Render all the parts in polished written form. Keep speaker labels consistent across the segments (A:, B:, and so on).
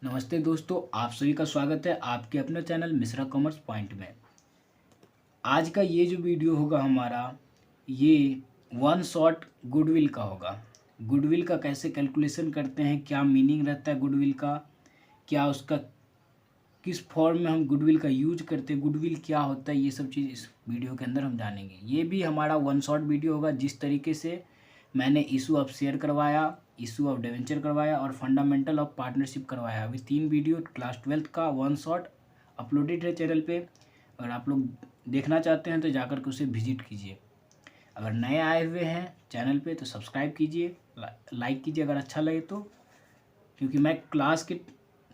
A: नमस्ते दोस्तों, आप सभी का स्वागत है आपके अपने चैनल मिश्रा कॉमर्स पॉइंट में। आज का ये जो वीडियो होगा हमारा, ये वन शॉट गुडविल का होगा। गुडविल का कैसे कैलकुलेशन करते हैं, क्या मीनिंग रहता है गुडविल का, क्या उसका किस फॉर्म में हम गुडविल का यूज करते हैं, गुडविल क्या होता है, ये सब चीज़ इस वीडियो के अंदर हम जानेंगे। ये भी हमारा वन शॉट वीडियो होगा। जिस तरीके से मैंने इशू ऑफ शेयर करवाया, इशू ऑफ डिवेंचर करवाया और फंडामेंटल ऑफ पार्टनरशिप करवाया, अभी 3 वीडियो क्लास 12th का वन शॉट अपलोडेड है चैनल पे। अगर आप लोग देखना चाहते हैं तो जाकर के उसे विजिट कीजिए। अगर नए आए हुए हैं चैनल पे तो सब्सक्राइब कीजिए, लाइक कीजिए अगर अच्छा लगे तो, क्योंकि मैं क्लास के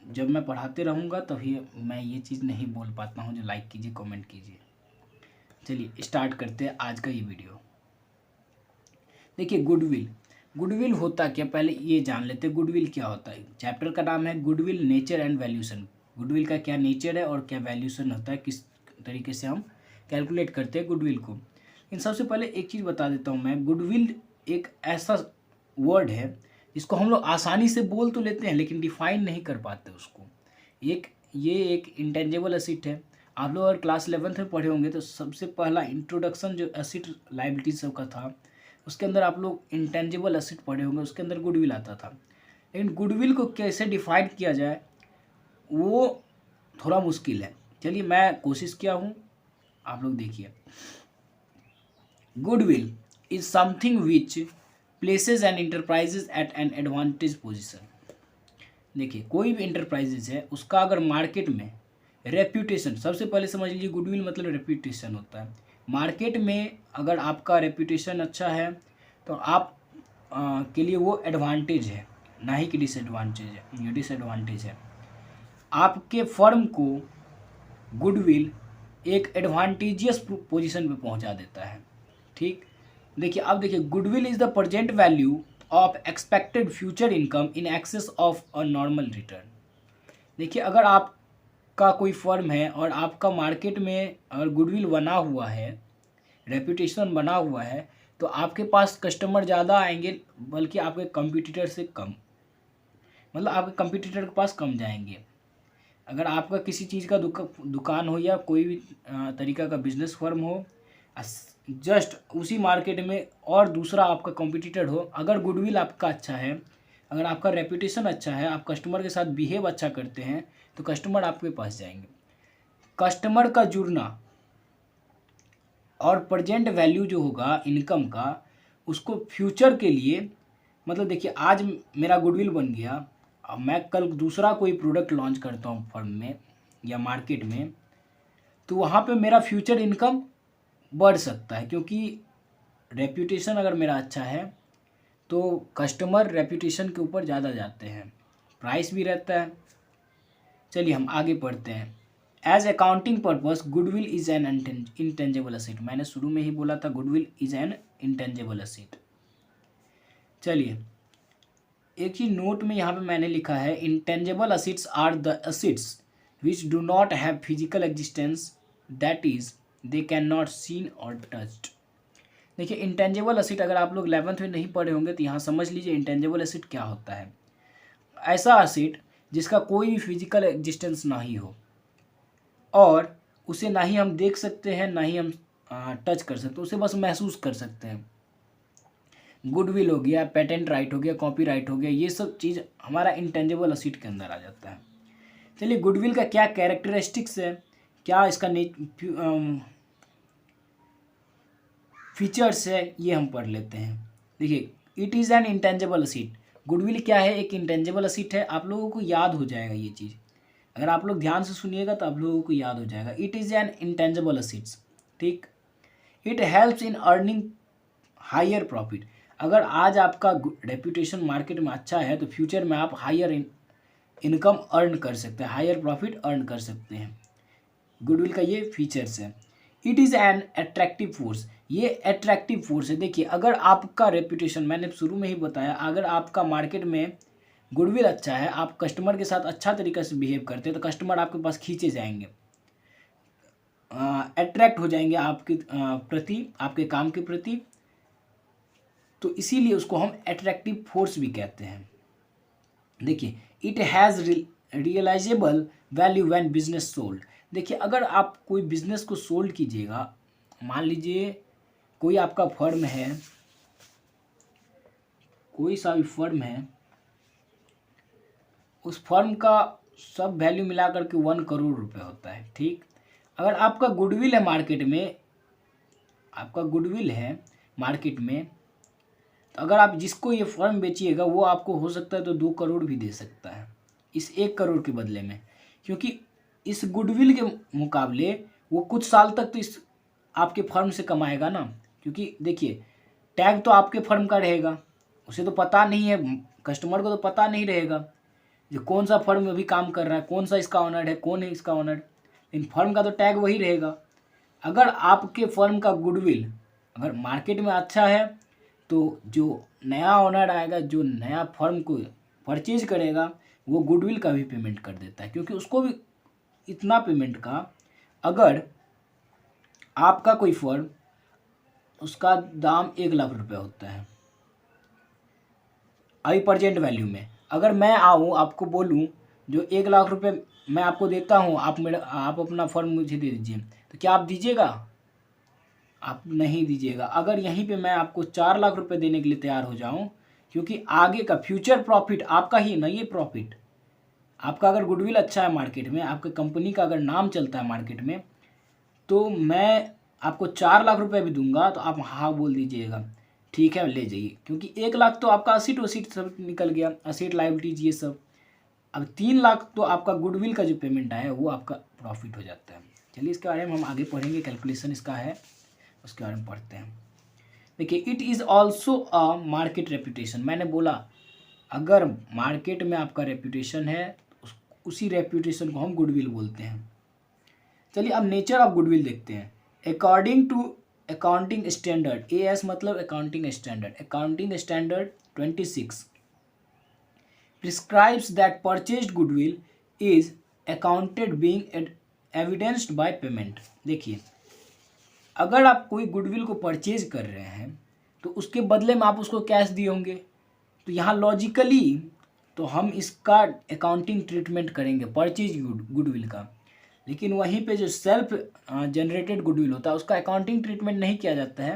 A: जब मैं पढ़ाते रहूँगा तभी मैं ये चीज़ नहीं बोल पाता हूँ जो लाइक कीजिए कमेंट कीजिए। चलिए स्टार्ट करते हैं आज का ये वीडियो। देखिए गुडविल, गुडविल होता क्या, पहले ये जान लेते हैं गुडविल क्या होता है। चैप्टर का नाम है goodwill nature and valuation. Goodwill का क्या नेचर है और क्या वैल्यूशन होता है, किस तरीके से हम कैलकुलेट करते हैं गुडविल को। इन सबसे पहले एक चीज़ बता देता हूँ मैं, गुडविल एक ऐसा वर्ड है जिसको हम लोग आसानी से बोल तो लेते हैं लेकिन डिफाइन नहीं कर पाते उसको। ये एक इंटेंजिबल एसेट है। आप लोग अगर क्लास 11th में पढ़े होंगे तो सबसे पहला इंट्रोडक्शन जो एसेट लायबिलिटी सब का था, उसके अंदर आप लोग इंटेंजिबल एसेट पढ़े होंगे, उसके अंदर गुडविल आता था। लेकिन गुडविल को कैसे डिफाइन किया जाए वो थोड़ा मुश्किल है। चलिए मैं कोशिश किया हूँ, आप लोग देखिए। Goodwill is something which places and enterprises at an advantage position. देखिए कोई भी इंटरप्राइजेज है, उसका अगर मार्केट में रेप्यूटेशन, सबसे पहले समझ लीजिए गुडविल मतलब रेप्यूटेशन होता है। मार्केट में अगर आपका रेप्यूटेशन अच्छा है तो आप के लिए वो एडवांटेज है, ना ही कि डिसएडवांटेज है। ये डिसएडवांटेज है। आपके फर्म को गुडविल एक एडवांटेजियस पोजीशन पे पहुंचा देता है। ठीक, देखिए अब देखिए, goodwill is the present value of expected future income in excess of a normal return. देखिए अगर आपका कोई फर्म है और आपका मार्केट में अगर गुडविल बना हुआ है, रेपुटेशन बना हुआ है, तो आपके पास कस्टमर ज़्यादा आएंगे, बल्कि आपके कंपटीटर से कम, मतलब आपके कंपटीटर के पास कम जाएंगे। अगर आपका किसी चीज़ का दुकान हो या कोई भी तरीका का बिजनेस फर्म हो, जस्ट उसी मार्केट में और दूसरा आपका कंपटीटर हो, अगर गुडविल आपका अच्छा है, अगर आपका रेपुटेशन अच्छा है, आप कस्टमर के साथ बिहेव अच्छा करते हैं, तो कस्टमर आपके पास जाएंगे। कस्टमर का जुड़ना और प्रेजेंट वैल्यू जो होगा इनकम का, उसको फ्यूचर के लिए, मतलब देखिए आज मेरा गुडविल बन गया, अब मैं कल दूसरा कोई प्रोडक्ट लॉन्च करता हूँ फर्म में या मार्केट में, तो वहाँ पे मेरा फ्यूचर इनकम बढ़ सकता है, क्योंकि रेप्यूटेशन अगर मेरा अच्छा है तो कस्टमर रेप्यूटेशन के ऊपर ज़्यादा जाते हैं, प्राइस भी रहता है। चलिए हम आगे पढ़ते हैं। As accounting purpose goodwill is an intangible asset. मैंने शुरू में ही बोला था goodwill is an intangible asset. चलिए एक ही नोट में यहाँ पे मैंने लिखा है, intangible assets are the assets which do not have physical existence, that is they can not seen or touched. देखिए इंटेंजिबल एसेट अगर आप लोग 11th में नहीं पढ़े होंगे तो यहाँ समझ लीजिए इंटेंजिबल एसेट क्या होता है। ऐसा एसेट जिसका कोई भी फिजिकल एग्जिस्टेंस ना ही हो और उसे ना ही हम देख सकते हैं ना ही हम टच कर सकते हैं, उसे बस महसूस कर सकते हैं। गुडविल हो गया, पेटेंट राइट हो गया, कॉपी राइट हो गया, ये सब चीज़ हमारा इंटेंजिबल एसेट के अंदर आ जाता है। चलिए गुडविल का क्या कैरेक्टरिस्टिक्स है, क्या इसका फीचर्स है, ये हम पढ़ लेते हैं। देखिए it is an intangible asset. Goodwill क्या है, एक इंटेंजिबल एसेट है। आप लोगों को याद हो जाएगा ये चीज़, अगर आप लोग ध्यान से सुनिएगा तो आप लोगों को याद हो जाएगा। It is an intangible assets. ठीक, it helps in earning higher profit. अगर आज आपका रेपुटेशन मार्केट में अच्छा है तो फ्यूचर में आप हायर इनकम अर्न कर सकते हैं, हायर प्रॉफिट अर्न कर सकते हैं। गुडविल का ये फीचर्स है। It is an attractive force. ये अट्रैक्टिव फोर्स है। देखिए अगर आपका रेपुटेशन, मैंने शुरू में ही बताया, अगर आपका मार्केट में गुडविल अच्छा है, आप कस्टमर के साथ अच्छा तरीके से बिहेव करते हैं, तो कस्टमर आपके पास खींचे जाएंगे, अट्रैक्ट हो जाएंगे आपके प्रति, आपके काम के प्रति। तो इसीलिए उसको हम अट्रैक्टिव फोर्स भी कहते हैं। देखिए it has realisable value when business sold. देखिए अगर आप कोई बिजनेस को सोल्ड कीजिएगा, मान लीजिए कोई आपका फर्म है, कोई सा भी फर्म है, उस फर्म का सब वैल्यू मिला करके 1 करोड़ रुपए होता है, ठीक। अगर आपका गुडविल है मार्केट में, आपका गुडविल है मार्केट में, तो अगर आप जिसको ये फर्म बेचिएगा वो आपको हो सकता है तो 2 करोड़ भी दे सकता है इस 1 करोड़ के बदले में, क्योंकि इस गुडविल के मुकाबले वो कुछ साल तक तो इस आपके फर्म से कमाएगा ना। क्योंकि देखिए टैग तो आपके फर्म का रहेगा, उसे तो पता नहीं है, कस्टमर को तो पता नहीं रहेगा जो कौन सा फर्म अभी काम कर रहा है, कौन सा इसका ऑनर है, कौन है इसका ऑनर, इन फर्म का तो टैग वही रहेगा। अगर आपके फर्म का गुडविल अगर मार्केट में अच्छा है तो जो नया ओनर आएगा, जो नया फर्म को परचेज करेगा, वो गुडविल का भी पेमेंट कर देता है, क्योंकि उसको भी इतना पेमेंट का, अगर आपका कोई फर्म उसका दाम 1 लाख रुपए होता है अभी प्रेजेंट वैल्यू में, अगर मैं आऊँ आपको बोलूँ जो 1 लाख रुपए मैं आपको देता हूँ, आप अपना फर्म मुझे दे दीजिए, तो क्या आप दीजिएगा? आप नहीं दीजिएगा। अगर यहीं पे मैं आपको 4 लाख रुपए देने के लिए तैयार हो जाऊं, क्योंकि आगे का फ्यूचर प्रॉफिट आपका ही ना, ये प्रॉफिट आपका, अगर गुडविल अच्छा है मार्केट में, आपके कंपनी का अगर नाम चलता है मार्केट में, तो मैं आपको 4 लाख रुपए भी दूंगा तो आप हाँ बोल दीजिएगा, ठीक है ले जाइए, क्योंकि 1 लाख तो आपका असीट वसीट सब निकल गया, असीट लाइबिलिटीज ये सब। अब 3 लाख तो आपका गुडविल का जो पेमेंट आया वो आपका प्रॉफिट हो जाता है। चलिए इसके बारे में हम आगे पढ़ेंगे, कैलकुलेशन इसका है, उसके बारे में पढ़ते हैं। देखिए it is also a market reputation, मैंने बोला अगर मार्केट में आपका रेपुटेशन है उसी रेपुटेशन को हम गुडविल बोलते हैं। चलिए अब नेचर ऑफ गुडविल देखते हैं। According to accounting standard, AS मतलब accounting standard, accounting standard 26 prescribes that purchased goodwill is accounted being evidenced by payment. देखिए अगर आप कोई गुडविल को परचेज कर रहे हैं तो उसके बदले में आप उसको कैश दिए होंगे, तो यहाँ लॉजिकली तो हम इसका अकाउंटिंग ट्रीटमेंट करेंगे परचेज गुडविल का, लेकिन वहीं पे जो सेल्फ जनरेटेड गुडविल होता है उसका अकाउंटिंग ट्रीटमेंट नहीं किया जाता है,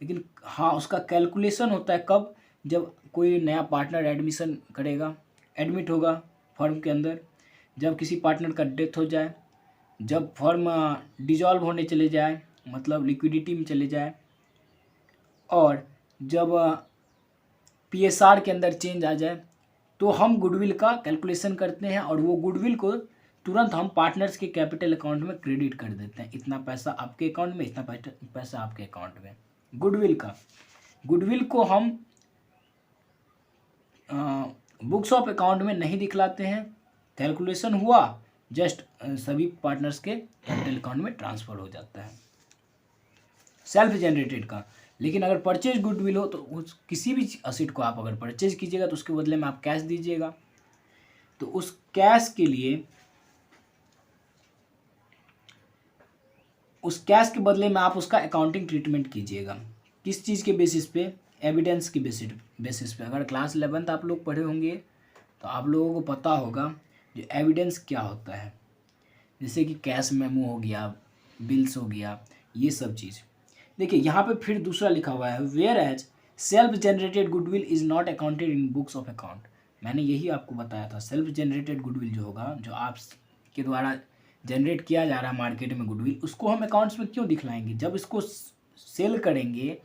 A: लेकिन हाँ उसका कैलकुलेशन होता है कब, जब कोई नया पार्टनर एडमिशन करेगा, एडमिट होगा फर्म के अंदर, जब किसी पार्टनर का डेथ हो जाए, जब फर्म डिजॉल्व होने चले जाए, मतलब लिक्विडिटी में चले जाए, और जब PSR के अंदर चेंज आ जाए, तो हम गुडविल का कैलकुलेशन करते हैं और वो गुडविल को तुरंत हम पार्टनर्स के कैपिटल अकाउंट में क्रेडिट कर देते हैं। इतना पैसा आपके अकाउंट में, इतना पैसा आपके अकाउंट में। गुडविल को हम बुक्स ऑफ अकाउंट में नहीं दिखलाते हैं, कैलकुलेशन हुआ जस्ट सभी पार्टनर्स के कैपिटल अकाउंट में ट्रांसफ़र हो जाता है सेल्फ जनरेटेड का। लेकिन अगर परचेज गुडविल हो तो उस किसी भी असेट को आप अगर परचेज कीजिएगा तो उसके बदले में आप कैश दीजिएगा, तो उस कैश के लिए, उस कैश के बदले में आप उसका अकाउंटिंग ट्रीटमेंट कीजिएगा। किस चीज़ के बेसिस पे? एविडेंस के बेसिस पे। अगर क्लास 11th आप लोग पढ़े होंगे तो आप लोगों को पता होगा जो एविडेंस क्या होता है, जैसे कि कैश मेमो हो गया, बिल्स हो गया, ये सब चीज़। देखिए यहाँ पे फिर दूसरा लिखा हुआ है, whereas self generated goodwill is not accounted in books of account. मैंने यही आपको बताया था, सेल्फ जनरेटेड गुडविल जो होगा, जो आप के द्वारा जनरेट किया जा रहा है मार्केट में गुडविल, उसको हम अकाउंट्स में क्यों दिखलाएंगे? जब इसको सेल करेंगे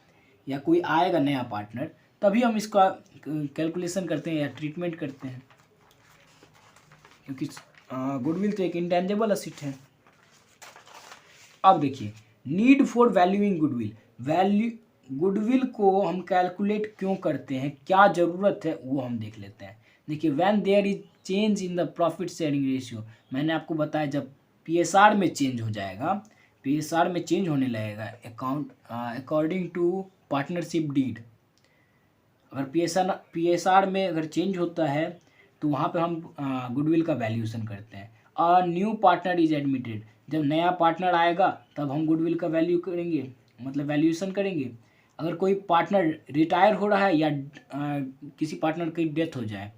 A: या कोई आएगा नया पार्टनर, तभी हम इसका कैलकुलेशन करते हैं या ट्रीटमेंट करते हैं, क्योंकि गुडविल तो एक इंटेंजिबल असेट है। अब देखिए need for valuing goodwill, goodwill को हम कैलकुलेट क्यों करते हैं, क्या ज़रूरत है वो हम देख लेते हैं। देखिए when there is change in the profit sharing ratio, मैंने आपको बताया जब PSR में चेंज हो जाएगा, PSR में चेंज होने लगेगा account according to partnership deed. अगर PSR में अगर चेंज होता है तो वहाँ पे हम गुडविल का वैल्यूएशन करते हैं। A new partner is admitted, जब नया पार्टनर आएगा तब हम गुडविल का वैल्यू करेंगे, मतलब वैल्यूएशन करेंगे। अगर कोई पार्टनर रिटायर हो रहा है या किसी पार्टनर की डेथ हो जाए,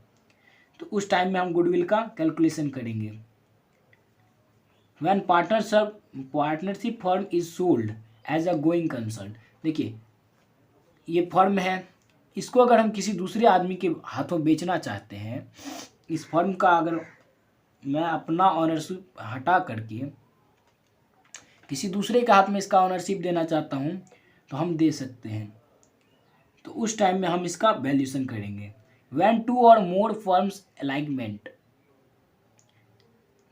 A: तो उस टाइम में हम गुडविल का कैलकुलेशन करेंगे। When partnership firm is sold as a going concern, देखिए ये फर्म है, इसको अगर हम किसी दूसरे आदमी के हाथों बेचना चाहते हैं, इस फर्म का अगर मैं अपना ऑनरशिप हटा करके किसी दूसरे के हाथ में इसका ऑनरशिप देना चाहता हूँ तो हम दे सकते हैं। तो उस टाइम में हम इसका वैल्यूएशन करेंगे। व्हेन टू और मोर फर्म्स अलाइनमेंट,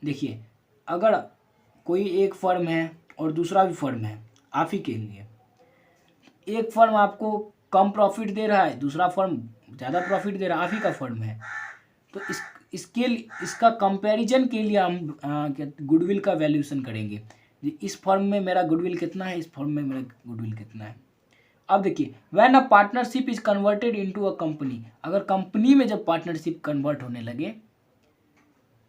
A: देखिए अगर कोई एक फर्म है और दूसरा भी फर्म है, आप ही के लिए एक फर्म आपको कम प्रॉफिट दे रहा है, दूसरा फर्म ज़्यादा प्रॉफिट दे रहा है, आप ही का फर्म है, तो इसका कंपैरिजन के लिए हम गुडविल का वैल्यूएशन करेंगे। इस फर्म में मेरा गुडविल कितना है, इस फर्म में मेरा गुडविल कितना है। अब देखिए when a partnership is converted into a company, अगर कंपनी में जब पार्टनरशिप कन्वर्ट होने लगे,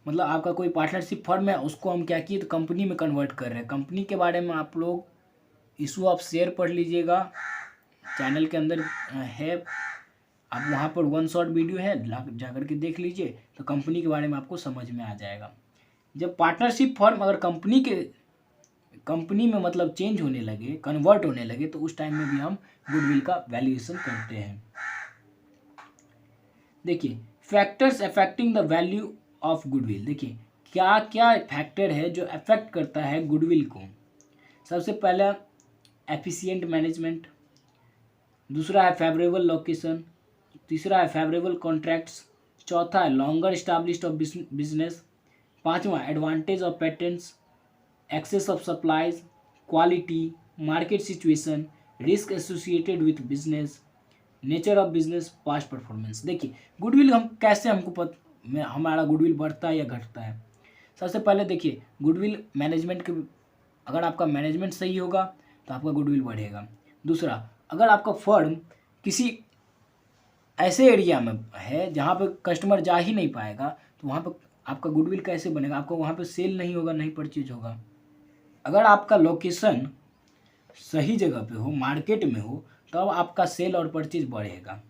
A: मतलब आपका कोई पार्टनरशिप फर्म है उसको हम क्या किए तो कंपनी में कन्वर्ट कर रहे हैं। कंपनी के बारे में आप लोग इशू ऑफ शेयर पढ़ लीजिएगा, चैनल के अंदर है, आप वहाँ पर वन शॉट वीडियो है, जाकर के देख लीजिए, तो कंपनी के बारे में आपको समझ में आ जाएगा। जब पार्टनरशिप फर्म अगर कंपनी में मतलब चेंज होने लगे, कन्वर्ट होने लगे, तो उस टाइम में भी हम गुडविल का वैल्यूएशन करते हैं। देखिए factors affecting the value of goodwill, देखिए क्या क्या फैक्टर है जो अफेक्ट करता है गुडविल को। सबसे पहला एफिशिएंट मैनेजमेंट, दूसरा है फेवरेबल लोकेशन, तीसरा है फेवरेबल कॉन्ट्रैक्ट्स, चौथा है लॉन्गर स्टैब्लिश्ड ऑफ बिजनेस, पांचवा advantage of patents, access of supplies, quality, market situation, risk associated with business, nature of business, past performance. देखिए गुडविल हम कैसे हमको हमारा गुडविल बढ़ता है या घटता है। सबसे पहले देखिए गुडविल मैनेजमेंट के, अगर आपका मैनेजमेंट सही होगा तो आपका गुडविल बढ़ेगा। दूसरा, अगर आपका फर्म किसी ऐसे एरिया में है जहाँ पे कस्टमर जा ही नहीं पाएगा, तो वहाँ पे आपका गुडविल कैसे बनेगा, आपको वहाँ पे सेल नहीं होगा, नहीं परचेज होगा। अगर आपका लोकेशन सही जगह पे हो, मार्केट में हो, तब आपका सेल और परचेज बढ़ेगा,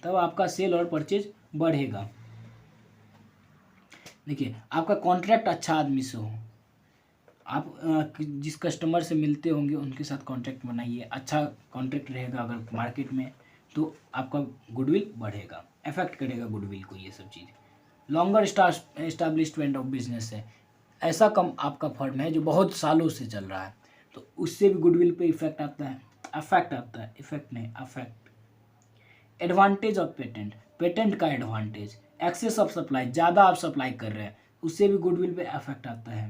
A: तब आपका सेल और परचेज बढ़ेगा। देखिए आपका कॉन्ट्रैक्ट अच्छा आदमी से हो, आप जिस कस्टमर से मिलते होंगे उनके साथ कॉन्ट्रैक्ट बनाइए, अच्छा कॉन्ट्रैक्ट रहेगा अगर मार्केट में, तो आपका गुडविल बढ़ेगा, अफेक्ट करेगा गुडविल को ये सब चीज़। लॉन्गर एस्टैब्लिशमेंट ऑफ बिजनेस है, ऐसा कम आपका फर्म है जो बहुत सालों से चल रहा है, तो उससे भी गुडविल पे इफेक्ट आता है, अफेक्ट आता है, इफेक्ट नहीं affect. Advantage of patent, patent का एडवांटेज, एक्सेस ऑफ सप्लाई, ज़्यादा आप सप्लाई कर रहे हैं, उससे भी गुडविल पे अफेक्ट आता है।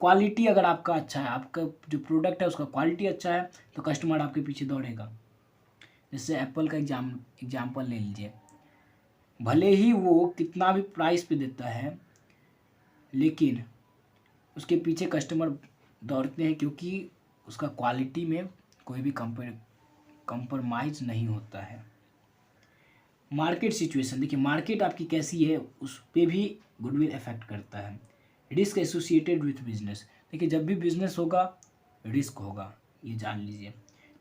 A: क्वालिटी अगर आपका अच्छा है, आपका जो प्रोडक्ट है उसका क्वालिटी अच्छा है, तो कस्टमर आपके पीछे दौड़ेगा। जैसे एप्पल का एग्जाम्पल ले लीजिए, भले ही वो कितना भी प्राइस पे देता है, लेकिन उसके पीछे कस्टमर दौड़ते हैं क्योंकि उसका क्वालिटी में कोई भी कंप्रोमाइज़ नहीं होता है। मार्केट सिचुएशन, देखिए मार्केट आपकी कैसी है उस पर भी गुडविल इफेक्ट करता है। रिस्क एसोसिएटेड विथ बिजनेस, देखिए जब भी बिजनेस होगा रिस्क होगा, ये जान लीजिए।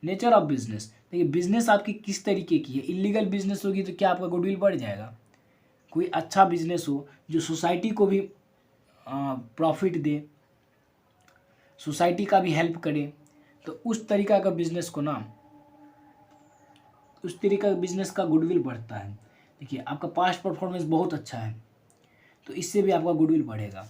A: नेचर ऑफ बिजनेस, देखिए बिजनेस आपकी किस तरीके की है, इलीगल बिजनेस होगी तो क्या आपका गुडविल बढ़ जाएगा। कोई अच्छा बिजनेस हो जो सोसाइटी को भी प्रॉफिट दे, सोसाइटी का भी हेल्प करे, तो उस तरीका का बिजनेस को ना, उस तरीके का बिजनेस का गुडविल बढ़ता है। देखिए आपका पास्ट परफॉर्मेंस बहुत अच्छा है तो इससे भी आपका गुडविल बढ़ेगा।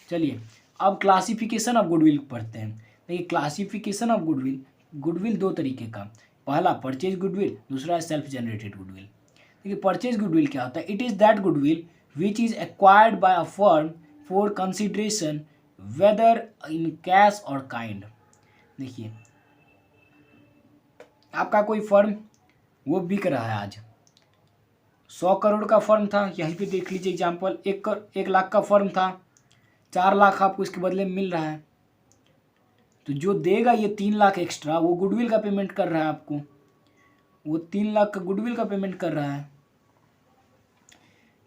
A: चलिए अब क्लासिफिकेशन ऑफ गुडविल पढ़ते हैं। देखिए क्लासिफिकेशन ऑफ गुडविल, गुडविल दो तरीके का, पहला परचेज गुडविल, दूसरा है सेल्फ जनरेटेड गुडविल। देखिए परचेज गुडविल क्या होता है, it is that goodwill which is acquired by a firm for consideration whether in cash or kind. देखिए आपका कोई फर्म वो बिक रहा है, आज 100 करोड़ का फर्म था, यहीं पे देख लीजिए एग्जाम्पल, 1 लाख का फर्म था, 4 लाख आपको इसके बदले में मिल रहा है, तो जो देगा ये 3 लाख एक्स्ट्रा वो गुडविल का पेमेंट कर रहा है आपको, वो 3 लाख का गुडविल का पेमेंट कर रहा है।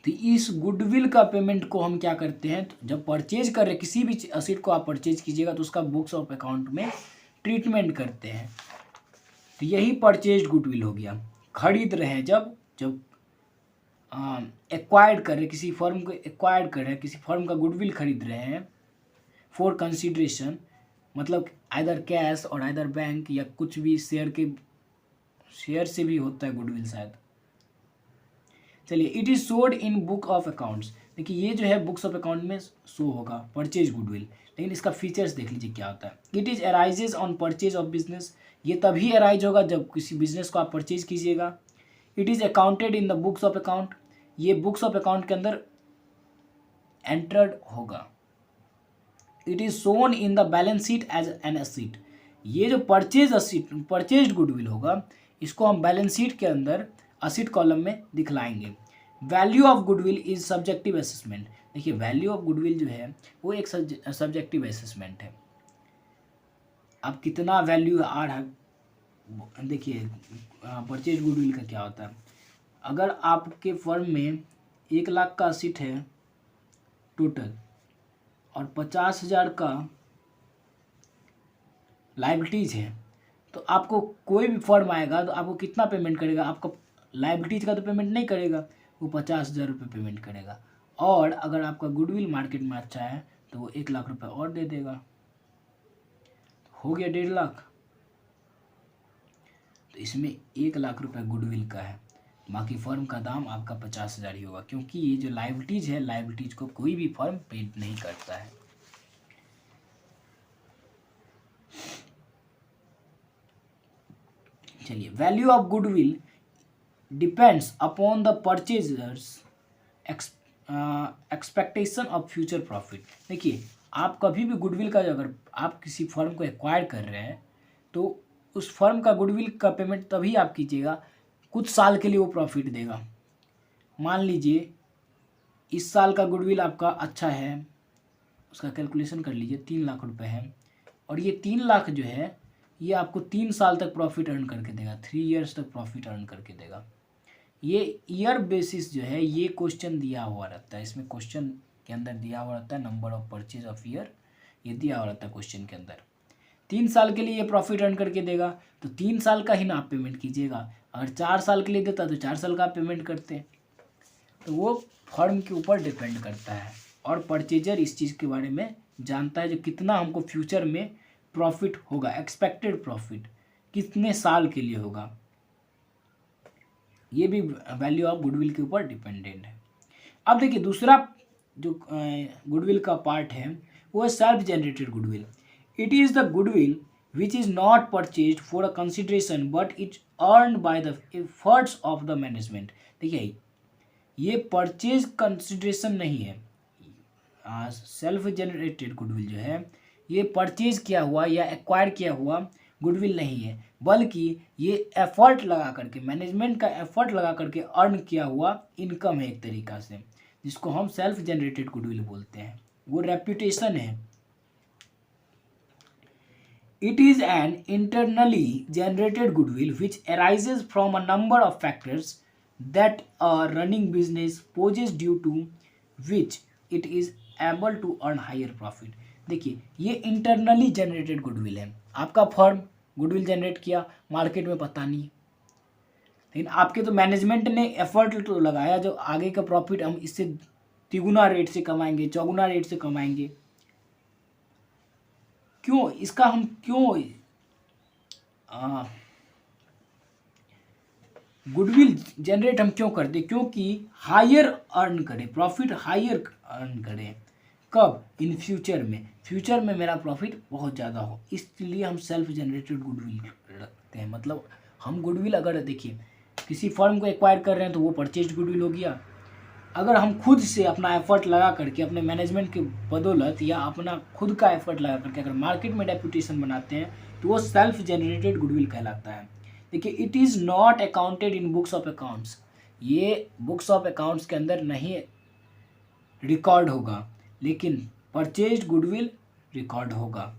A: तो इस गुडविल का पेमेंट को हम क्या करते हैं, तो जब परचेज कर रहे किसी भी असेट को आप परचेज कीजिएगा तो उसका बुक्स ऑफ अकाउंट में ट्रीटमेंट करते हैं, तो यही परचेज गुडविल हो गया। खरीद रहे हैं, जब जब एक्वायर्ड कर रहे, किसी फर्म को एक्वायर्ड कर रहे हैं, किसी फर्म का गुडविल खरीद रहे हैं फॉर कंसिडरेशन, मतलब आइदर कैश और आइदर बैंक या कुछ भी शेयर से भी होता है गुडविल शायद। चलिए, it is sold in book of accounts. देखिए ये जो है बुक्स ऑफ अकाउंट में शो होगा परचेज गुडविल, लेकिन इसका फीचर्स देख लीजिए क्या होता है। It is arises on purchase of business, ये तभी अराइज होगा जब किसी बिजनेस को आप परचेज कीजिएगा। It is accounted in the books of account, ये बुक्स ऑफ अकाउंट के अंदर एंटर्ड होगा। It is shown in the balance sheet as an asset, ये जो परचेज गुडविल होगा इसको हम बैलेंस शीट के अंदर असेट कॉलम में दिखलाएंगे। Value of goodwill is subjective assessment, देखिए वैल्यू ऑफ गुडविल जो है वो एक सब्जेक्टिव असेसमेंट है। अब कितना वैल्यू आ रहा है, देखिए परचेज गुडविल का क्या होता है। अगर आपके फर्म में 1,00,000 का असेट है टोटल और 50,000 का लायबिलिटीज है, तो आपको कोई भी फर्म आएगा तो आपको कितना पेमेंट करेगा, आपका लायबिलिटीज का तो पेमेंट नहीं करेगा, वो 50,000 रुपये पेमेंट करेगा। और अगर आपका गुडविल मार्केट में अच्छा है तो वो 1,00,000 रुपये और दे देगा, हो गया 1,50,000। तो इसमें 1,00,000 रुपये गुडविल का है, बाकी फर्म का दाम आपका 50,000 ही होगा, क्योंकि ये जो लायबिलिटीज है, लायबिलिटीज को कोई भी फर्म पेड नहीं करता है। चलिए, value of goodwill depends upon the purchasers expectation of future profit. देखिए आप कभी भी गुडविल का, अगर आप किसी फर्म को एक्वायर कर रहे हैं तो उस फर्म का गुडविल का पेमेंट तभी आप कीजिएगा कुछ साल के लिए वो प्रॉफिट देगा। मान लीजिए इस साल का गुडविल आपका अच्छा है, उसका कैलकुलेशन कर लीजिए 3,00,000 रुपये है, और ये 3,00,000 जो है ये आपको 3 साल तक प्रॉफिट अर्न करके देगा, 3 ईयर्स तक प्रॉफिट अर्न करके देगा। ये ईयर बेसिस जो है ये क्वेश्चन दिया हुआ रहता है, इसमें क्वेश्चन के अंदर दिया हुआ रहता है number of purchase of year, ये दिया हुआ रहता है क्वेश्चन के अंदर। 3 साल के लिए ये प्रॉफिट अर्न करके देगा तो 3 साल का ही ना आप पेमेंट कीजिएगा, अगर 4 साल के लिए देता तो 4 साल का आप पेमेंट करते हैं। तो वो फर्म के ऊपर डिपेंड करता है, और परचेजर इस चीज़ के बारे में जानता है जो कितना हमको फ्यूचर में प्रॉफिट होगा, एक्सपेक्टेड प्रॉफिट कितने साल के लिए होगा, ये भी वैल्यू ऑफ गुडविल के ऊपर डिपेंडेंट है। अब देखिए दूसरा जो गुडविल का पार्ट है वो है self generated goodwill. It is the goodwill which is not purchase for a consideration but it earn by the efforts of the management. देखिए ये परचेज कंसिडरेशन नहीं है, सेल्फ जनरेटेड गुडविल जो है ये परचेज किया हुआ या एक्वायर किया हुआ गुडविल नहीं है, बल्कि ये एफर्ट लगा करके, मैनेजमेंट का एफर्ट लगा करके अर्न किया हुआ इनकम है एक तरीका से, जिसको हम सेल्फ जनरेटेड गुडविल बोलते हैं, वो रेप्यूटेशन है। It is an internally generated goodwill which arises from a number of factors that a running business possesses due to which it is able to earn higher profit. देखिए ये internally generated goodwill है, आपका firm goodwill generate किया, market में पता नहीं, लेकिन आपके तो मैनेजमेंट ने एफर्ट तो लगाया जो आगे का प्रॉफिट हम इससे तिगुना रेट से कमाएंगे, चौगुना रेट से कमाएंगे। क्यों इसका हम क्यों गुडविल जनरेट हम क्यों करते, क्योंकि हायर अर्न करें, प्रॉफिट हायर अर्न करें, कब, इन फ्यूचर में, फ्यूचर में मेरा प्रॉफिट बहुत ज़्यादा हो, इसलिए हम सेल्फ जनरेटेड गुडविल रखते हैं। मतलब हम गुडविल, अगर देखिए किसी फर्म को एक्वायर कर रहे हैं तो वो परचेज गुडविल हो गया, अगर हम खुद से अपना एफर्ट लगा करके अपने मैनेजमेंट के बदौलत या अपना खुद का एफर्ट लगा करके अगर मार्केट में रेपुटेशन बनाते हैं तो वो सेल्फ जनरेटेड गुडविल कहलाता है। देखिए it is not accounted in books of accounts, ये बुक्स ऑफ अकाउंट्स के अंदर नहीं रिकॉर्ड होगा, लेकिन परचेज्ड गुडविल रिकॉर्ड होगा।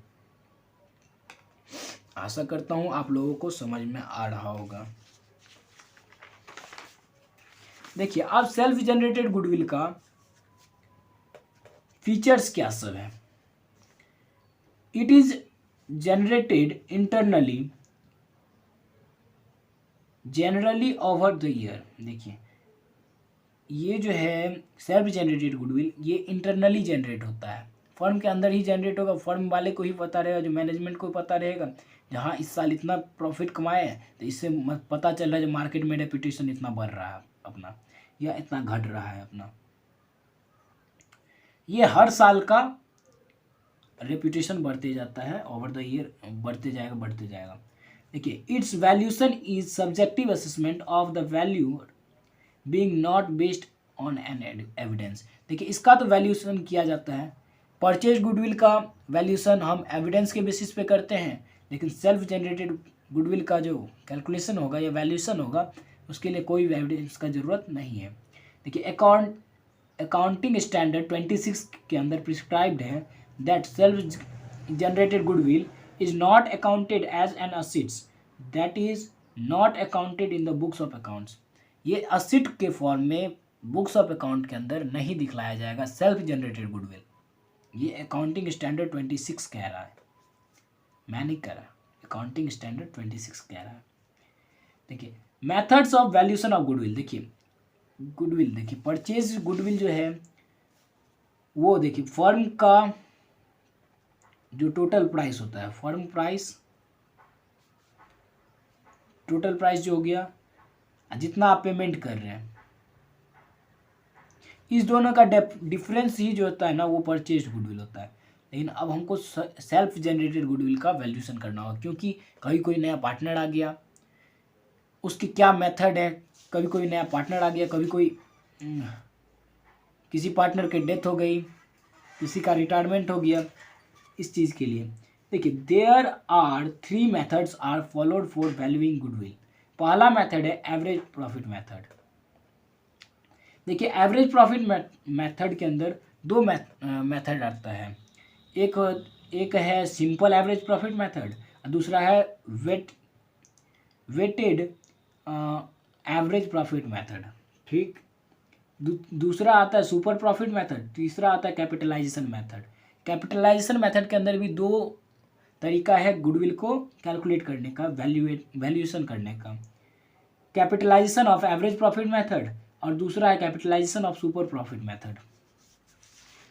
A: आशा करता हूं आप लोगों को समझ में आ रहा होगा। देखिए अब सेल्फ जनरेटेड गुडविल का फीचर्स क्या सब है। It is generated internally generally over the year. देखिए ये जो है सेल्फ जनरेटेड गुडविल ये इंटरनली जनरेट होता है, फर्म के अंदर ही जनरेट होगा, फर्म वाले को ही पता रहेगा, जो मैनेजमेंट को पता रहेगा। जहाँ इस साल इतना प्रॉफिट कमाए हैं तो इससे पता चल रहा है जो मार्केट में रेपुटेशन इतना बढ़ रहा है अपना या इतना घट रहा है अपना। ये हर साल का रेपुटेशन बढ़ते जाता है, ओवर द ईयर बढ़ते जाएगा। देखिए it's valuation is subjective assessment of the value being not based on an evidence. देखिए इसका तो वैल्यूएशन किया जाता है, परचेज गुडविल का वैल्यूएशन हम एविडेंस के बेसिस पे करते हैं, लेकिन सेल्फ जनरेटेड गुडविल का जो कैलकुलेशन होगा या वैल्यूएशन होगा उसके लिए कोई एविडेंस का ज़रूरत नहीं है। देखिए अकाउंटिंग स्टैंडर्ड 26 के अंदर प्रिस्क्राइब्ड है that self generated goodwill is not accounted as an assets that is not accounted in the books of accounts. ये असेट के फॉर्म में बुक्स ऑफ अकाउंट के अंदर नहीं दिखलाया जाएगा सेल्फ जनरेटेड गुडविल। ये अकाउंटिंग स्टैंडर्ड 26 कह रहा है, मैं नहीं कह रहा, अकाउंटिंग स्टैंडर्ड 26 कह रहा है। देखिए methods of valuation of goodwill. देखिए गुडविल, देखिए परचेज गुडविल जो है वो देखिए फर्म का जो टोटल प्राइस होता है, फर्म प्राइस टोटल प्राइस जो हो गया जितना आप पेमेंट कर रहे हैं, इस दोनों का डिफरेंस ही जो होता है ना वो परचेज गुडविल होता है। लेकिन अब हमको सेल्फ जनरेटेड गुडविल का वैल्यूएशन करना होगा, क्योंकि कभी कोई नया पार्टनर आ गया, उसकी क्या मेथड है, कभी कोई नया पार्टनर आ गया, कभी कोई किसी पार्टनर की डेथ हो गई, किसी का रिटायरमेंट हो गया, इस चीज़ के लिए। देखिए there are 3 methods are followed for valuing goodwill. पहला मेथड है एवरेज प्रॉफिट मेथड। देखिए एवरेज प्रॉफिट मेथड के अंदर 2 मेथड आता है, एक है सिंपल एवरेज प्रॉफिट मेथड, दूसरा है वेटेड एवरेज प्रॉफिट मेथड। ठीक, दूसरा आता है सुपर प्रॉफिट मेथड, तीसरा आता है कैपिटलाइजेशन मेथड। कैपिटलाइजेशन मेथड के अंदर भी 2 तरीका है गुडविल को कैलकुलेट करने का, वैल्यूएशन करने का। Capitalisation of average profit method और दूसरा है capitalisation of super profit method.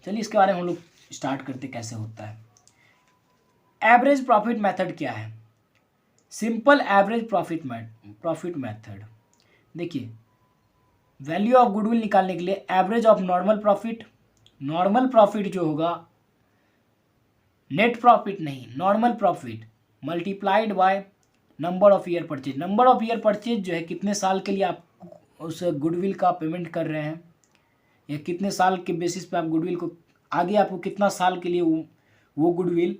A: चलिए इसके बारे में हम लोग स्टार्ट करते कैसे होता है। एवरेज प्रॉफिट मेथड क्या है? Simple average profit method. देखिए वैल्यू ऑफ गुडविल निकालने के लिए एवरेज ऑफ नॉर्मल प्रॉफिट जो होगा, नेट प्रॉफिट नहीं, normal profit multiplied by number of year purchase. Number of year purchase जो है कितने साल के लिए आप उस गुडविल का पेमेंट कर रहे हैं, या कितने साल के बेसिस पे आप गुडविल को, आगे आपको कितना साल के लिए वो गुडविल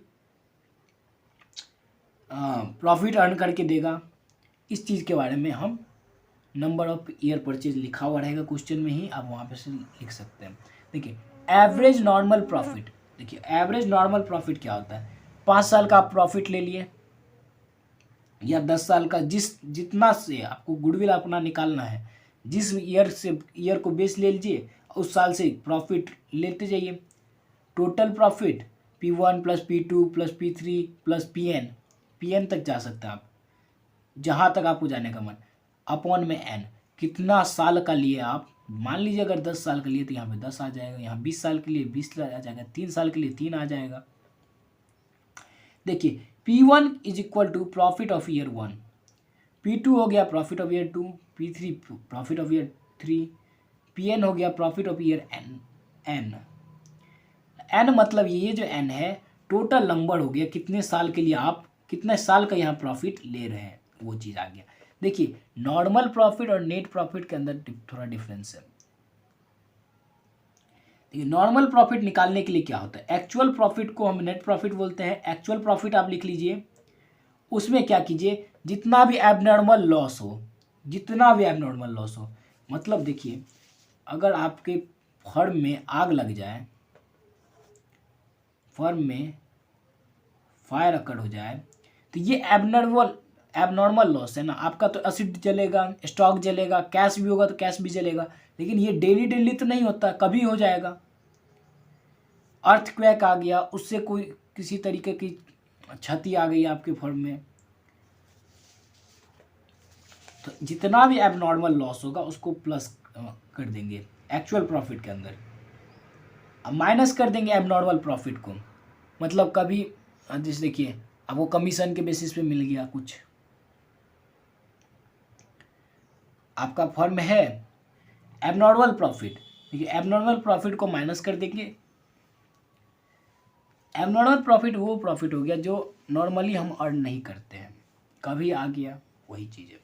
A: प्रॉफिट अर्न करके देगा, इस चीज़ के बारे में हम नंबर ऑफ ईयर परचेज लिखा हुआ रहेगा क्वेश्चन में ही, आप वहाँ पे से लिख सकते हैं। देखिए एवरेज नॉर्मल प्रॉफिट। देखिए एवरेज नॉर्मल प्रॉफिट क्या होता है? 5 साल का आप प्रॉफिट ले लिए या 10 साल का, जितना से आपको गुडविल अपना निकालना है, जिस ईयर को बेस ले लीजिए, उस साल से प्रॉफिट लेते जाइए। Total profit P1 plus P2 plus P3 plus PN तक जा सकते हैं आप, जहाँ तक आपको जाने का मन, अपॉन में n, कितना साल का लिए आप, मान लीजिए अगर 10 साल के लिए तो यहाँ पे 10 आ जाएगा, यहाँ 20 साल के लिए 20 आ जाएगा, 3 साल के लिए 3 आ जाएगा। देखिए P1 is equal to profit of year 1, P2 हो गया profit of year 2, P3 profit of year 3, PN हो गया प्रॉफिट ऑफ ईयर n मतलब ये जो n है टोटल नंबर हो गया, कितने साल के लिए आप कितने साल का यहाँ प्रॉफिट ले रहे हैं, वो चीज़ आ गया। देखिए नॉर्मल प्रॉफिट और नेट प्रॉफिट के अंदर थोड़ा डिफरेंस है। देखिए नॉर्मल प्रॉफिट निकालने के लिए क्या होता है, एक्चुअल प्रॉफिट को हम नेट प्रॉफिट बोलते हैं। एक्चुअल प्रॉफिट आप लिख लीजिए, उसमें क्या कीजिए, जितना भी एबनॉर्मल लॉस हो, मतलब देखिए अगर आपके फर्म में आग लग जाए, फर्म में फायर अकर हो जाए, तो ये एबनॉर्मल लॉस है ना। आपका तो एसिड जलेगा, स्टॉक जलेगा, कैश भी होगा तो कैश भी जलेगा, लेकिन ये डेली तो नहीं होता, कभी हो जाएगा। अर्थक्वेक आ गया, उससे कोई किसी तरीके की क्षति आ गई आपके फर्म में, तो जितना भी एबनॉर्मल लॉस होगा उसको प्लस कर देंगे एक्चुअल प्रॉफिट के अंदर, अब माइनस कर देंगे एबनॉर्मल प्रॉफिट को। मतलब कभी जैसे देखिए आपको कमीशन के बेसिस पे मिल गया कुछ, आपका फर्म है एबनॉर्मल प्रॉफिट, देखिए एबनॉर्मल प्रॉफिट को माइनस कर देंगे। एबनॉर्मल प्रॉफिट वो प्रॉफिट हो गया जो नॉर्मली हम अर्न नहीं करते हैं, कभी आ गया वही चीज़ है।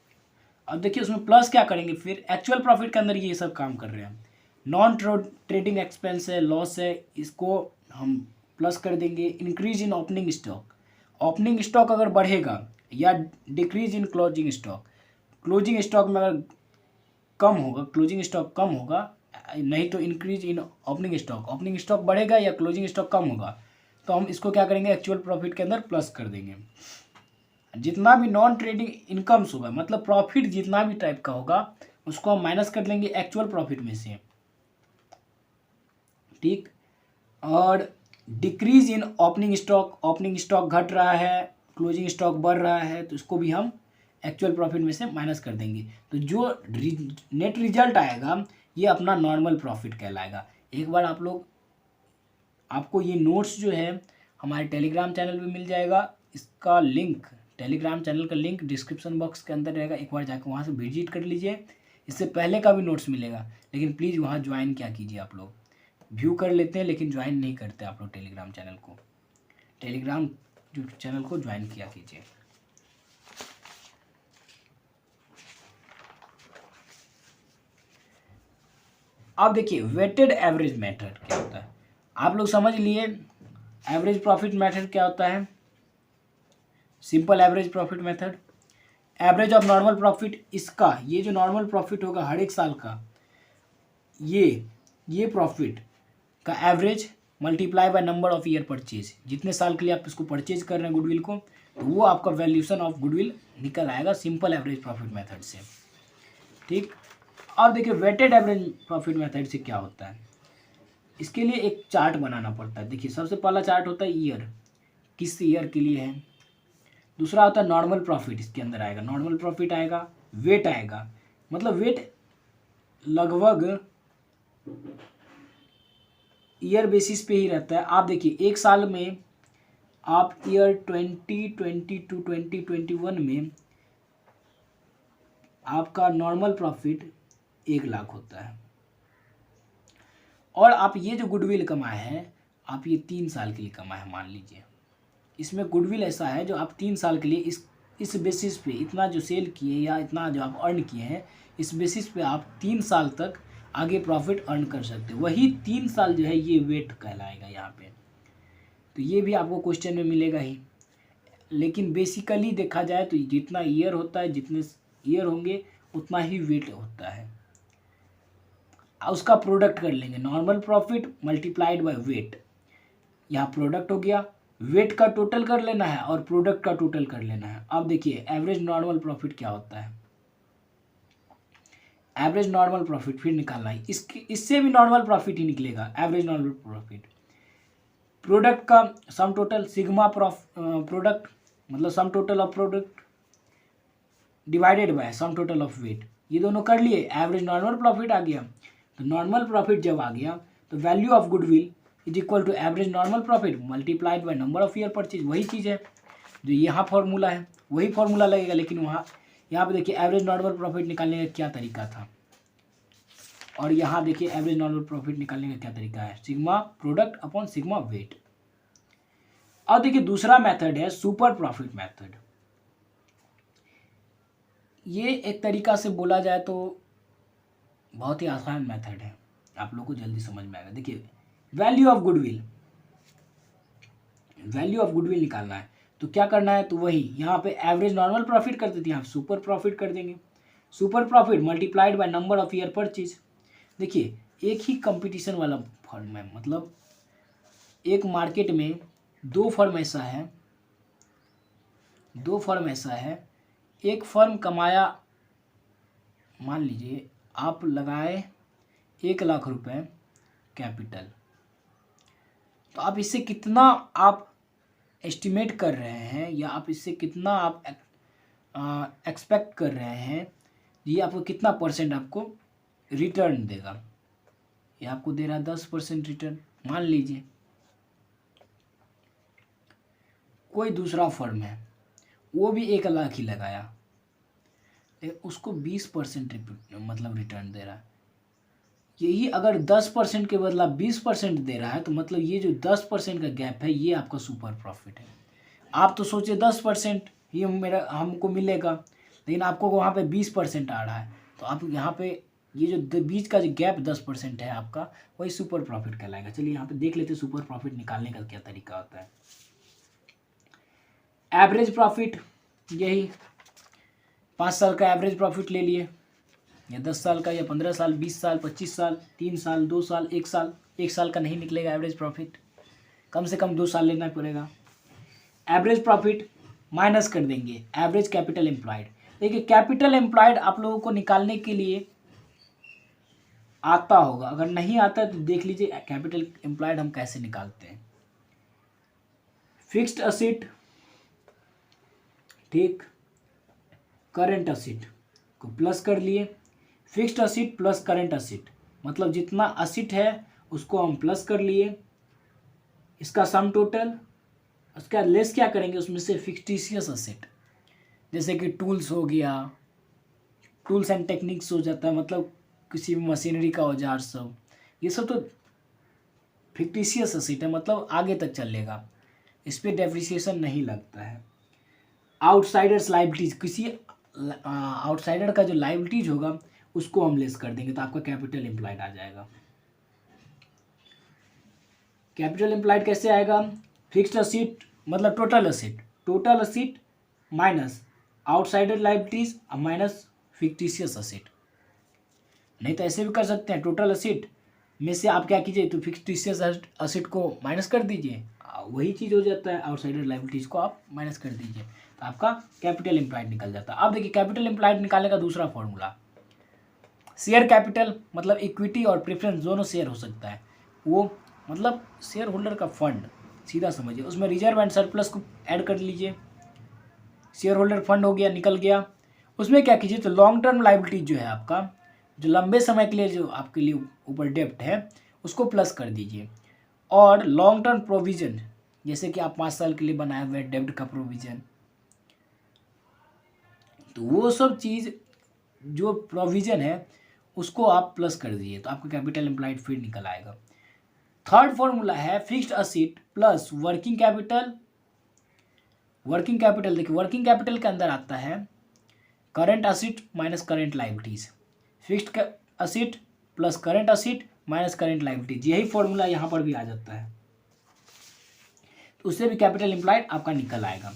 A: अब देखिए उसमें प्लस क्या करेंगे, फिर एक्चुअल प्रॉफिट के अंदर ये सब काम कर रहे हैं। नॉन ट्रेडिंग एक्सपेंस है, लॉस है, इसको हम प्लस कर देंगे। Increase in opening stock, opening stock अगर बढ़ेगा या decrease in closing stock, closing stock में अगर कम होगा, क्लोजिंग स्टॉक कम होगा, नहीं तो increase in opening stock, opening stock बढ़ेगा या क्लोजिंग स्टॉक कम होगा, तो हम इसको क्या करेंगे एक्चुअल प्रॉफिट के अंदर प्लस कर देंगे। जितना भी नॉन ट्रेडिंग इनकम्स होगा, मतलब प्रॉफिट जितना भी टाइप का होगा उसको हम माइनस कर लेंगे एक्चुअल प्रॉफिट में से, ठीक। और decrease in opening stock, opening stock घट रहा है, क्लोजिंग स्टॉक बढ़ रहा है, तो इसको भी हम एक्चुअल प्रॉफिट में से माइनस कर देंगे। तो जो नेट रिजल्ट आएगा ये अपना नॉर्मल प्रॉफिट कहलाएगा। एक बार आप लोग, आपको ये नोट्स जो है हमारे टेलीग्राम चैनल पे मिल जाएगा, इसका लिंक, टेलीग्राम चैनल का लिंक डिस्क्रिप्शन बॉक्स के अंदर रहेगा, एक बार जाकर वहाँ से विजिट कर लीजिए। इससे पहले का भी नोट्स मिलेगा, लेकिन प्लीज़ वहाँ ज्वाइन क्या कीजिए, आप लोग व्यू कर लेते हैं लेकिन ज्वाइन नहीं करते आप लोग टेलीग्राम चैनल को, टेलीग्राम जो चैनल को ज्वाइन किया कीजिए। अब देखिए वेटेड एवरेज मेथड क्या होता है, आप लोग समझ लिए एवरेज प्रॉफिट मेथड क्या होता है। Simple average profit method, average of normal profit, इसका ये जो नॉर्मल प्रॉफिट होगा हर एक साल का, ये प्रॉफिट का average multiply by number of year purchase, जितने साल के लिए आप इसको परचेज कर रहे हैं गुडविल को, तो वो आपका वैल्यूशन ऑफ गुडविल निकल आएगा सिंपल एवरेज प्रॉफिट मेथड से, ठीक। अब देखिए वेटेड एवरेज प्रॉफिट मेथड से क्या होता है, इसके लिए एक चार्ट बनाना पड़ता है। देखिए सबसे पहला चार्ट होता है ईयर, किस ईयर के लिए है। दूसरा होता है नॉर्मल प्रॉफिट, इसके अंदर आएगा नॉर्मल प्रॉफिट आएगा, वेट आएगा, मतलब वेट लगभग ईयर बेसिस पे ही रहता है। आप देखिए एक साल में आप ईयर 2020 टू 2021 में आपका नॉर्मल प्रॉफिट 1,00,000 होता है, और आप ये जो गुडविल कमाए हैं आप ये 3 साल के लिए कमाए हैं मान लीजिए। इसमें गुडविल ऐसा है जो आप 3 साल के लिए इस बेसिस पे इतना जो सेल किए या इतना जो आप अर्न किए हैं, इस बेसिस पे आप 3 साल तक आगे प्रॉफिट अर्न कर सकते हो। वही 3 साल जो है ये वेट कहलाएगा यहाँ पे, तो ये भी आपको क्वेश्चन में मिलेगा ही। लेकिन बेसिकली देखा जाए तो जितना ईयर होता है, जितने ईयर होंगे उतना ही वेट होता है। उसका प्रोडक्ट कर लेंगे, normal profit multiplied by weight, यहाँ प्रोडक्ट हो गया, वेट का टोटल कर लेना है और प्रोडक्ट का टोटल कर लेना है। अब देखिए एवरेज नॉर्मल प्रॉफिट क्या होता है, एवरेज नॉर्मल प्रॉफिट फिर निकालना है, इससे भी नॉर्मल प्रॉफिट ही निकलेगा एवरेज नॉर्मल प्रॉफिट। प्रोडक्ट का सम टोटल सिग्मा प्रोडक्ट, मतलब sum total of product divided by sum total of weight, ये दोनों कर लिए, एवरेज नॉर्मल प्रॉफिट आ गया। तो नॉर्मल प्रॉफिट जब आ गया तो value of goodwill is equal to average normal profit multiplied by number of year purchase, वही चीज़ है जो यहाँ फॉर्मूला है, वही फॉर्मूला लगेगा। लेकिन वहाँ यहाँ पे देखिए एवरेज नॉर्मल प्रॉफिट निकालने का क्या तरीका था, और यहाँ देखिए एवरेज नॉर्मल प्रॉफिट निकालने का क्या तरीका है, sigma product upon sigma weight. अब देखिए दूसरा मेथड है सुपर प्रॉफिट मेथड। ये एक तरीका से बोला जाए तो बहुत ही आसान मेथड है, आप लोग को जल्दी समझ में आएगा। देखिए value of goodwill, value of goodwill निकालना है तो क्या करना है, तो वही यहाँ पे एवरेज नॉर्मल प्रॉफिट करते थे, यहाँ सुपर प्रॉफिट कर देंगे, super profit multiplied by number of year purchase. देखिए एक ही कंपटीशन वाला फर्म है, मतलब एक मार्केट में दो फर्म ऐसा है, एक फर्म कमाया, मान लीजिए आप लगाए 1,00,000 रुपए कैपिटल, तो आप इससे कितना आप एस्टिमेट कर रहे हैं या आप इससे कितना आप एक्सपेक्ट कर रहे हैं ये आपको कितना परसेंट आपको रिटर्न देगा, ये आपको दे रहा है 10% रिटर्न। मान लीजिए कोई दूसरा फर्म है, वो भी 1 लाख ही लगाया, लेकिन उसको 20% मतलब रिटर्न दे रहा है। यही अगर 10% के बदला 20% दे रहा है, तो मतलब ये जो 10% का गैप है, ये आपका सुपर प्रॉफिट है। आप तो सोचे 10% ये मेरा हमको मिलेगा, लेकिन आपको वहाँ पे 20% आ रहा है, तो आप यहाँ पे ये जो बीच का जो गैप 10% है आपका, वही सुपर प्रॉफिट कहलाएगा। चलिए यहाँ पे देख लेते हैं सुपर प्रॉफिट निकालने का क्या तरीका होता है। एवरेज प्रॉफिट, यही 5 साल का एवरेज प्रॉफिट ले लिए, या 10 साल का, या 15 साल, 20 साल, 25 साल, 3 साल, 2 साल, 1 साल। 1 साल का नहीं निकलेगा एवरेज प्रॉफिट, कम से कम 2 साल लेना पड़ेगा। एवरेज प्रॉफिट माइनस कर देंगे एवरेज कैपिटल एम्प्लॉयड। देखिए कैपिटल एम्प्लॉयड आप लोगों को निकालने के लिए आता होगा, अगर नहीं आता है तो देख लीजिए कैपिटल एम्प्लॉयड हम कैसे निकालते हैं। फिक्स्ड असेट, ठीक, करेंट असेट को प्लस कर लिए। Fixed asset plus current asset, मतलब जितना असेट है उसको हम प्लस कर लिए, इसका सम टोटल। उसका लेस क्या करेंगे, उसमें से फिक्टिशियस असेट, जैसे कि टूल्स हो गया, टूल्स एंड टेक्निक्स हो जाता है, मतलब किसी भी मशीनरी का औजार सब, ये सब तो फिक्टिशियस असेट है, मतलब आगे तक चलेगा, इस पर डेप्रिसिएशन नहीं लगता है। आउटसाइडर्स लाइबिलिटीज, किसी आउटसाइडर का जो लाइबिलिटीज होगा उसको हम लेस कर देंगे, तो आपका कैपिटल एम्प्लॉयड आ जाएगा। कैपिटल एम्प्लॉयड कैसे आएगा, फिक्स्ड असेट मतलब total asset, total asset minus outsider liabilities minus fictitious asset. नहीं तो ऐसे भी कर सकते हैं, टोटल असेट में से आप क्या कीजिए, तो फिक्टिशियस असेट को माइनस कर दीजिए, वही चीज़ हो जाता है, आउटसाइडर लाइबिलिटीज को आप माइनस कर दीजिए, तो आपका कैपिटल एम्प्लॉयड निकल जाता है। अब देखिए कैपिटल एम्प्लॉयड निकालने का दूसरा फॉर्मूला, शेयर कैपिटल मतलब इक्विटी और प्रेफरेंस दोनों शेयर हो सकता है, वो मतलब शेयर होल्डर का फंड, सीधा समझिए, उसमें रिजर्व एंड सरप्लस को ऐड कर लीजिए, शेयर होल्डर फंड हो गया, निकल गया। उसमें क्या कीजिए, तो लॉन्ग टर्म लाइबिलिटी जो है आपका, जो लंबे समय के लिए जो आपके लिए ऊपर डेप्ट है, उसको प्लस कर दीजिए। और लॉन्ग टर्म प्रोविजन, जैसे कि आप 5 साल के लिए बनाए हुए डेप्ट का प्रोविजन, तो वो सब चीज़ जो प्रोविजन है उसको आप प्लस कर दीजिए, तो आपका कैपिटल एम्प्लॉयड फिर निकल आएगा। थर्ड फॉर्मूला है fixed asset plus working capital. Working capital देखिए, वर्किंग कैपिटल के अंदर आता है current asset minus current liabilities, fixed asset plus current asset minus current liabilities, यही फॉर्मूला यहाँ पर भी आ जाता है, तो उससे भी कैपिटल एम्प्लॉयड आपका निकल आएगा।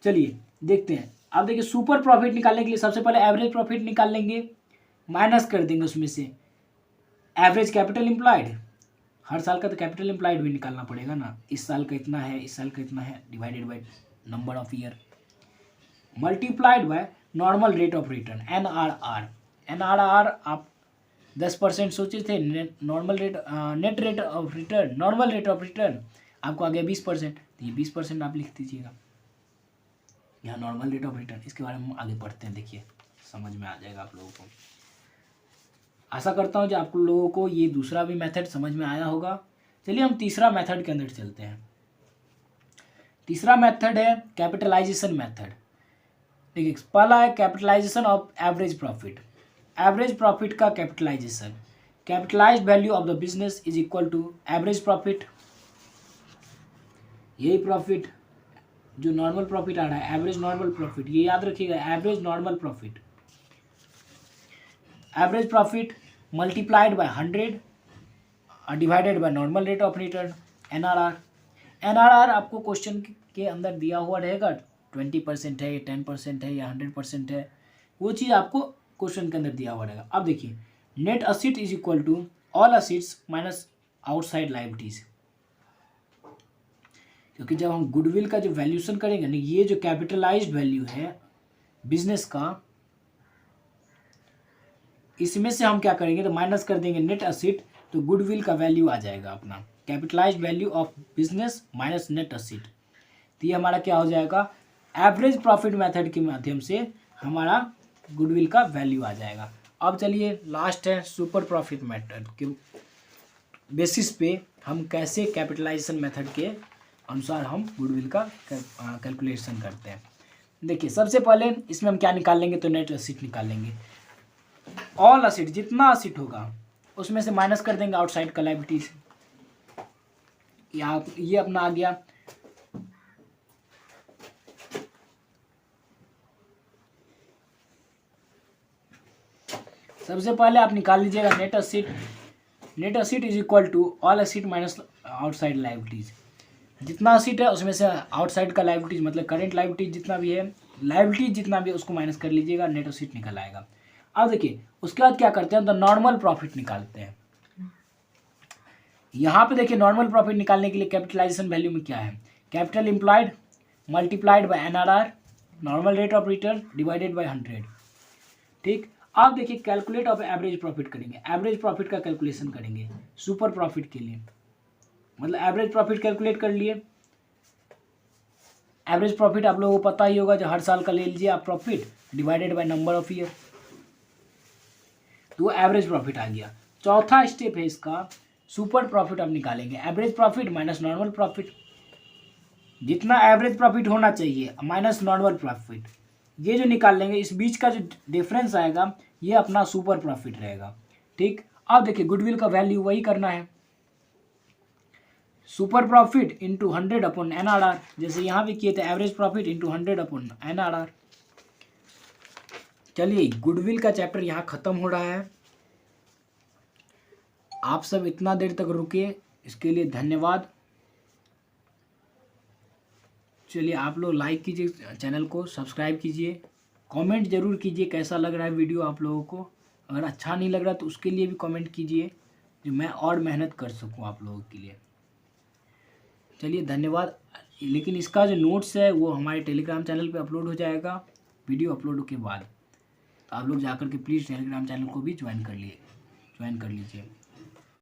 A: चलिए देखते हैं। अब देखिए सुपर प्रॉफिट निकालने के लिए सबसे पहले एवरेज प्रॉफिट निकाल लेंगे, माइनस कर देंगे उसमें से एवरेज कैपिटल एम्प्लॉयड। हर साल का तो कैपिटल एम्प्लॉयड भी निकालना पड़ेगा ना, इस साल का इतना है, इस साल का इतना है, divided by number of year, multiplied by normal rate of return NRR। NRR आप 10% सोचे थे, normal rate net rate of return, normal rate of return आपको आ गया 20%, तो ये 20% आप लिख दीजिएगा यहाँ नॉर्मल रेट ऑफ रिटर्न। इसके बारे में हम आगे पढ़ते हैं, देखिए समझ में आ जाएगा आप लोगों को। आशा करता हूँ कि आप लोगों को ये दूसरा भी मेथड समझ में आया होगा। चलिए हम तीसरा मेथड के अंदर चलते हैं। तीसरा मेथड है कैपिटलाइजेशन मेथड। देखिए पहला है capitalisation of average profit. Average profit का capitalization, capitalized value of the business is equal to average profit. यही प्रॉफिट जो नॉर्मल प्रॉफिट आ रहा है, एवरेज नॉर्मल प्रॉफिट, ये याद रखिएगा, average normal profit, average profit multiplied by 100 divided by normal rate of return NRR। NRR आपको question के अंदर दिया हुआ रहेगा, 20% है, 10% है, या 100% है, वो चीज़ आपको क्वेश्चन के अंदर दिया हुआ रहेगा। अब देखिए net asset is equal to all assets minus outside liabilities, क्योंकि जब हम गुडविल का जो वैल्यूएशन करेंगे ना, ये जो कैपिटलाइज्ड वैल्यू है बिजनेस का, इसमें से हम क्या करेंगे, तो माइनस कर देंगे नेट असेट, तो गुडविल का वैल्यू आ जाएगा अपना, capitalised value of business minus net asset. तो ये हमारा क्या हो जाएगा, एवरेज प्रॉफिट मेथड के माध्यम से हमारा गुडविल का वैल्यू आ जाएगा। अब चलिए लास्ट है सुपर प्रॉफिट मेथड के बेसिस पे हम कैसे कैपिटलाइजेशन मेथड के अनुसार हम गुडविल का कैलकुलेशन करते हैं। देखिए सबसे पहले इसमें हम क्या निकाल लेंगे, तो नेट असेट निकाल लेंगे। ऑल असेट, जितना असेट होगा उसमें से माइनस कर देंगे आउटसाइड का लायबिलिटीज। यहाँ ये अपना आ गया। सबसे पहले आप निकाल लीजिएगा net asset. Net asset is equal to all asset minus outside liabilities. जितना असेट है उसमें से आउटसाइड का लायबिलिटीज मतलब करेंट लायबिलिटीज जितना भी है, लायबिलिटीज जितना भी है उसको माइनस कर लीजिएगा, नेट असेट निकल आएगा। अब देखिए उसके बाद क्या करते हैं, तो नॉर्मल प्रॉफिट निकालते हैं। यहाँ पे देखिए नॉर्मल प्रॉफिट निकालने के लिए कैपिटलाइजेशन वैल्यू में क्या है, capital employed multiplied by NRR normal rate of return divided by 100। ठीक, अब देखिए कैलकुलेट ऑफ एवरेज प्रॉफिट करेंगे। एवरेज प्रॉफिट का कैलकुलेशन करेंगे सुपर प्रॉफिट के लिए, मतलब एवरेज प्रॉफिट कैलकुलेट कर लिए। एवरेज प्रॉफिट आप लोगों को पता ही होगा, जो हर साल का ले लीजिए आप profit divided by number of year, तो वो एवरेज प्रॉफिट आ गया। चौथा स्टेप है इसका, सुपर प्रॉफिट अब निकालेंगे। Average profit minus normal profit, जितना एवरेज प्रॉफिट होना चाहिए माइनस नॉर्मल प्रॉफिट, ये जो निकाल लेंगे, इस बीच का जो डिफरेंस आएगा ये अपना सुपर प्रॉफिट रहेगा। ठीक, अब देखिए गुडविल का वैल्यू वही करना है, super profit into 100 upon NRR, जैसे यहाँ भी किए थे average profit into 100 upon NRR. चलिए गुडविल का चैप्टर यहाँ खत्म हो रहा है। आप सब इतना देर तक रुके इसके लिए धन्यवाद। चलिए आप लोग लाइक कीजिए, चैनल को सब्सक्राइब कीजिए, कमेंट जरूर कीजिए कैसा लग रहा है वीडियो आप लोगों को। अगर अच्छा नहीं लग रहा तो उसके लिए भी कमेंट कीजिए, जो मैं और मेहनत कर सकूं आप लोगों के लिए। चलिए धन्यवाद। लेकिन इसका जो नोट्स है वो हमारे टेलीग्राम चैनल पे अपलोड हो जाएगा वीडियो अपलोड के बाद, तो आप लोग जाकर के प्लीज़ टेलीग्राम चैनल को भी ज्वाइन कर लीजिए।